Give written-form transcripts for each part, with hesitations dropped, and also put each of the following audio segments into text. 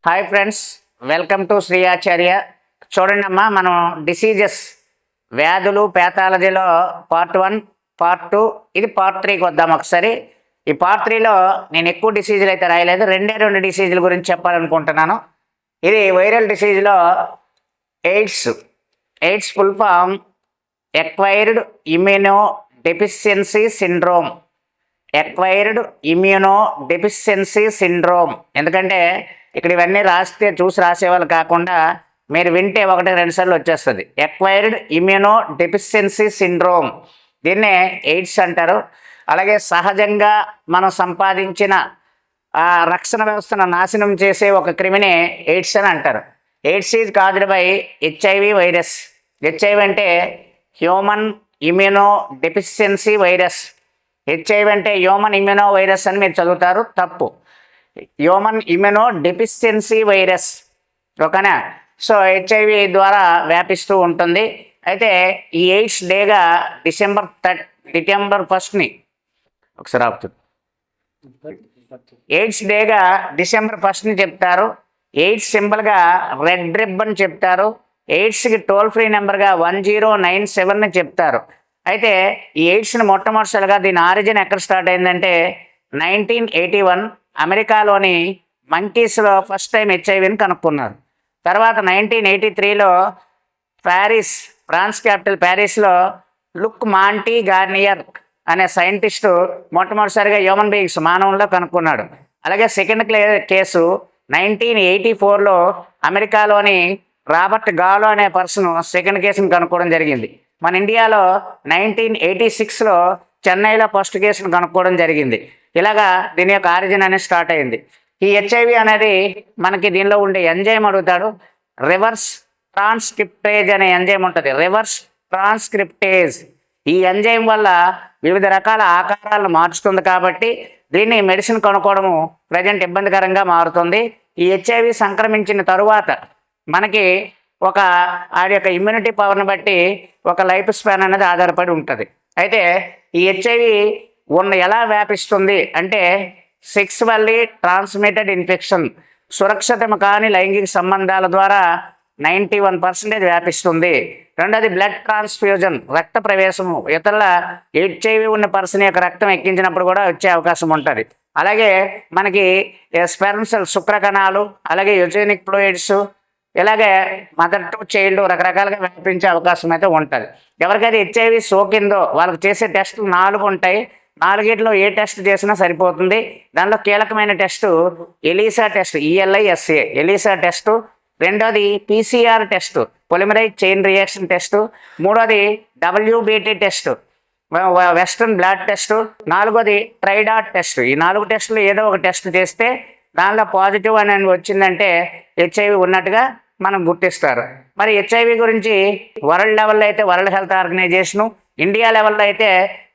Hi friends, welcome to Shri Acharya. చూడండి అమ్మా, మనం డిసీజెస్ వ్యాధులు ప్యాథాలజీలో పార్ట్ 1, పార్ట్ 2, ఇది పార్ట్ 3కి వద్దాం ఒకసారి. ఈ పార్ట్ 3లో నేను ఎక్కువ డిసీజులు అయితే రాయలేదు, రెండు డిసీజుల గురించి చెప్పాలనుకుంటున్నాను. ఇది వైరల్ డిసీజ్లో AIDS full form acquired immuno deficiency syndrome. ఎందుకంటే ఇక్కడ ఇవన్నీ చూసి రాసేవాళ్ళు కాకుండా మీరు వింటే 1-2 సార్లు వచ్చేస్తుంది. ఎక్వైర్డ్ ఇమ్యూనో డెఫిషియన్సీ సిండ్రోమ్, దీన్నే ఎయిడ్స్ అంటారు. అలాగే సహజంగా మనం సంపాదించిన రక్షణ వ్యవస్థను నాశనం చేసే ఒక క్రిమినే ఎయిడ్స్ అని అంటారు. AIDS is caused by HIV virus. HIV అంటే human immuno deficiency virus. HIV అంటే హ్యూమన్ ఇమ్యూనో వైరస్ అని మీరు చదువుతారు, తప్పు. హ్యూమన్ ఇమ్యూనో డెఫిషియన్సీ వైరస్, ఓకేనా? సో హెచ్ఐవి ద్వారా వ్యాపిస్తూ ఉంటుంది. అయితే ఈ ఎయిడ్స్ డేగా డిసెంబర్ 1ని ఒకసారి ఆపుతుంది. ఎయిడ్స్ డేగా డిసెంబర్ 1ని చెప్తారు. ఎయిడ్స్ సింబల్గా రెడ్ రిబ్బన్ చెప్తారు. ఎయిడ్స్కి టోల్ ఫ్రీ నెంబర్గా 1097ని చెప్తారు. అయితే ఈ ఎయిడ్స్ని మొట్టమొదటిసారిగా దీని ఆరిజిన్ ఎక్కడ స్టార్ట్ అయిందంటే 1981 అమెరికాలోని మంకీస్లో ఫస్ట్ టైం హెచ్ఐవిని కనుక్కున్నారు. తర్వాత 1983లో ఫ్రాన్స్ క్యాపిటల్ ప్యారిస్లో లుక్ మాంటీ గార్నియర్ అనే సైంటిస్టు మొట్టమొదటిసారిగా హ్యూమన్ బీయింగ్స్ మానవుల్లో కనుక్కున్నాడు. అలాగే సెకండ్ కేసు 1984లో అమెరికాలోని రాబర్ట్ గాలో అనే పర్సన్ సెకండ్ కేసును కనుక్కోవడం జరిగింది. మన ఇండియాలో 1986లో చెన్నైలో ఫస్ట్ కేసును కనుక్కోవడం జరిగింది. ఇలాగా దీని యొక్క ఆరిజిన్ అనేది స్టార్ట్ అయింది. ఈ హెచ్ఐవి అనేది మనకి దీనిలో ఉండే ఎంజైమ్ అడుగుతాడు. రివర్స్ ట్రాన్స్క్రిప్టేజ్ అనే ఎంజైమ్ ఉంటుంది. రివర్స్ ట్రాన్స్క్రిప్టేజ్ ఈ ఎంజైమ్ వల్ల వివిధ రకాల ఆకారాలను మార్చుతుంది. కాబట్టి దీన్ని మెడిసిన్ కనుక్కోవడము ప్రజెంట్ ఇబ్బందికరంగా మారుతుంది. ఈ హెచ్ఐవి సంక్రమించిన తరువాత మనకి ఆడి యొక్క ఇమ్యూనిటీ పవర్ని బట్టి ఒక లైఫ్ స్పాన్ అనేది ఆధారపడి ఉంటుంది. అయితే ఈ హెచ్ఐవి ఎలా వ్యాపిస్తుంది అంటే సెక్సువల్లీ ట్రాన్స్మిటెడ్ ఇన్ఫెక్షన్, సురక్షితం కాని లైంగిక సంబంధాల ద్వారా 91% వ్యాపిస్తుంది. రెండోది బ్లడ్ ట్రాన్స్ఫ్యూజన్, రక్త ప్రవేశము, ఇతరుల హెచ్ఐవి ఉన్న పర్సన్ యొక్క రక్తం ఎక్కించినప్పుడు కూడా వచ్చే అవకాశం ఉంటుంది. అలాగే మనకి స్పెర్మ్ సెల్, శుక్రకణాలు, అలాగే యూజెనిక్ ఫ్లూయిడ్స్, ఇలాగే మదర్ టు చైల్డ్ రకరకాలుగా వ్యాపించే అవకాశం అయితే ఉంటుంది. ఎవరికైతే హెచ్ఐవి సోకిందో వాళ్ళకి చేసే టెస్టులు 4 ఉంటాయి. 4గిట్లో ఏ టెస్ట్ చేసినా సరిపోతుంది. దానిలో కీలకమైన test ELISA test, ELISA ELISA test. రెండోది PCR test, polymerise chain reaction test. మూడోది WBT test, western blood test. 4వది ట్రైడాట్ టెస్ట్. ఈ 4 టెస్టులు ఏదో ఒక టెస్ట్ చేస్తే దానిలో పాజిటివ్ అని వచ్చిందంటే హెచ్ఐవి ఉన్నట్టుగా మనం గుర్తిస్తారు. మరి హెచ్ఐవి గురించి వరల్డ్ లెవెల్లో అయితే వరల్డ్ హెల్త్ ఆర్గనైజేషను, ఇండియా లెవెల్లో అయితే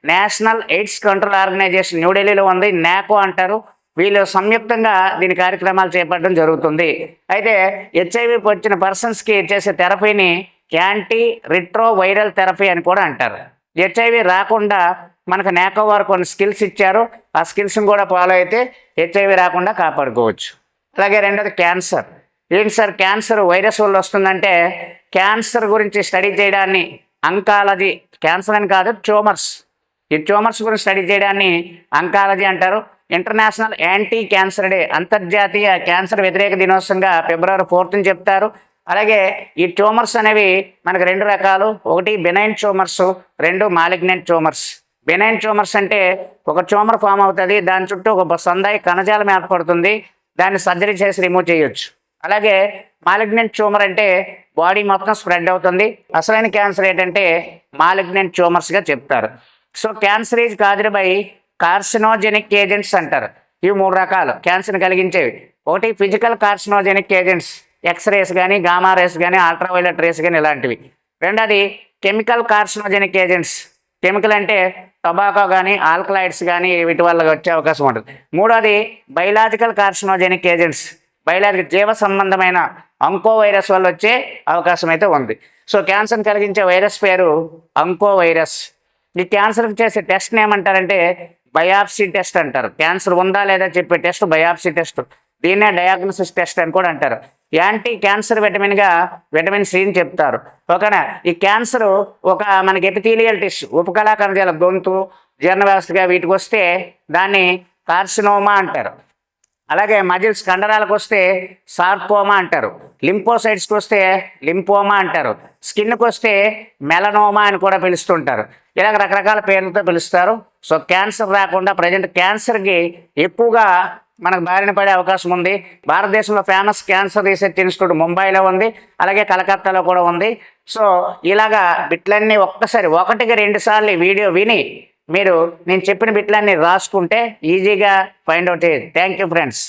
నేషనల్ ఎయిడ్స్ కంట్రోల్ ఆర్గనైజేషన్ న్యూఢిల్లీలో ఉంది, NACO అంటారు. వీళ్ళు సంయుక్తంగా దీని కార్యక్రమాలు చేపట్టడం జరుగుతుంది. అయితే హెచ్ఐవి వచ్చిన పర్సన్స్కి చేసే థెరపీని యాంటీ రిట్రోవైరల్ థెరపీ అని కూడా అంటారు. హెచ్ఐవి రాకుండా మనకు NACO వారు కొన్ని స్కిల్స్ ఇచ్చారు. ఆ స్కిల్స్ని కూడా ఫాలో అయితే హెచ్ఐవి రాకుండా కాపాడుకోవచ్చు. అలాగే రెండోది క్యాన్సర్. ఏంటి సార్ క్యాన్సర్ వైరస్ వల్ల వస్తుందంటే, క్యాన్సర్ గురించి స్టడీ చేయడాన్ని అంకాలజీ, క్యాన్సర్ అని కాదు ట్యూమర్స్, ఈ ట్యూమర్స్ గురించి స్టడీ చేయడాన్ని అంకాలజీ అంటారు. ఇంటర్నేషనల్ యాంటీ క్యాన్సర్ డే, అంతర్జాతీయ క్యాన్సర్ వ్యతిరేక దినోత్సవంగా February 4ని చెప్తారు. అలాగే ఈ ట్యూమర్స్ అనేవి మనకు 2 రకాలు, ఒకటి benign tumours, 2 malignant tumours. Benign tumours అంటే ఒక ట్యూమర్ ఫామ్ అవుతుంది, దాని చుట్టూ ఒక సందాయి కణజాలం ఏర్పడుతుంది, దాన్ని సర్జరీ చేసి రిమూవ్ చేయొచ్చు. అలాగే మాలిగ్నెంట్ ట్యూమర్ అంటే బాడీ మొత్తం స్ప్రెడ్ అవుతుంది. అసలైన క్యాన్సర్ ఏంటంటే మాలిగ్నెంట్ ట్యూమర్స్గా చెప్తారు. So cancer is caused by carcinogenic agents అంటారు. ఇవి 3 రకాలు క్యాన్సర్ని కలిగించేవి. ఒకటి ఫిజికల్ కార్సినోజెనిక్ ఏజెంట్స్, ఎక్స్రేస్ కానీ, గామా రేస్ కానీ, అల్ట్రావైలెట్ రేస్ కానీ ఇలాంటివి. రెండోది కెమికల్ కార్సినోజెనిక్ ఏజెంట్స్, కెమికల్ అంటే టొబాకో కానీ, ఆల్కలాయిడ్స్ కానీ, వీటి వల్ల వచ్చే అవకాశం ఉంటుంది. మూడోది బయలాజికల్ కార్సినోజెనిక్ ఏజెంట్స్, బయలాజికల్ జీవ సంబంధమైన అంకో వైరస్ వల్ల వచ్చే అవకాశం అయితే ఉంది. సో క్యాన్సర్ని కలిగించే వైరస్ పేరు అంకో వైరస్. ఈ క్యాన్సర్కి చేసే టెస్ట్ని ఏమంటారంటే బయాప్సీ టెస్ట్ అంటారు. క్యాన్సర్ ఉందా లేదా చెప్పే టెస్ట్ బయాప్సీ టెస్ట్. దీన్నే డయాగ్నోసిస్ టెస్ట్ అని కూడా అంటారు. యాంటీ క్యాన్సర్ విటమిన్గా విటమిన్ సిని చెప్తారు. ఓకేనా. ఈ క్యాన్సర్ ఒక మనకి ఎపిథీలియల్ టిష్యూ, ఉపకళా కణజాల గొంతు, జీర్ణ వ్యవస్థగా వీటికి వస్తే దాన్ని కార్సినోమా అంటారు. అలాగే మజిల్స్ కండరాలకు వస్తే సార్కోమా అంటారు. లింపోసైట్స్కి వస్తే లింపోమా అంటారు. స్కిన్కి వస్తే మెలనోమా అని కూడా పిలుస్తుంటారు. ఇలాగ రకరకాల పేర్లతో పిలుస్తారు. సో క్యాన్సర్ రాకుండా ప్రజెంట్ క్యాన్సర్కి ఎక్కువగా మనకు బారిన పడే అవకాశం ఉంది. భారతదేశంలో ఫేమస్ క్యాన్సర్ రీసెర్చ్ ఇన్స్టిట్యూట్ ముంబైలో ఉంది, అలాగే కలకత్తాలో కూడా ఉంది. సో ఇలాగా బిట్లన్నీ ఒక్కసారి 1-2 సార్లు ఈ వీడియో విని మీరు నేను చెప్పిన బిట్లన్నీ రాసుకుంటే ఈజీగా ఫైండ్ అవుట్ అయ్యేది. Thank you friends.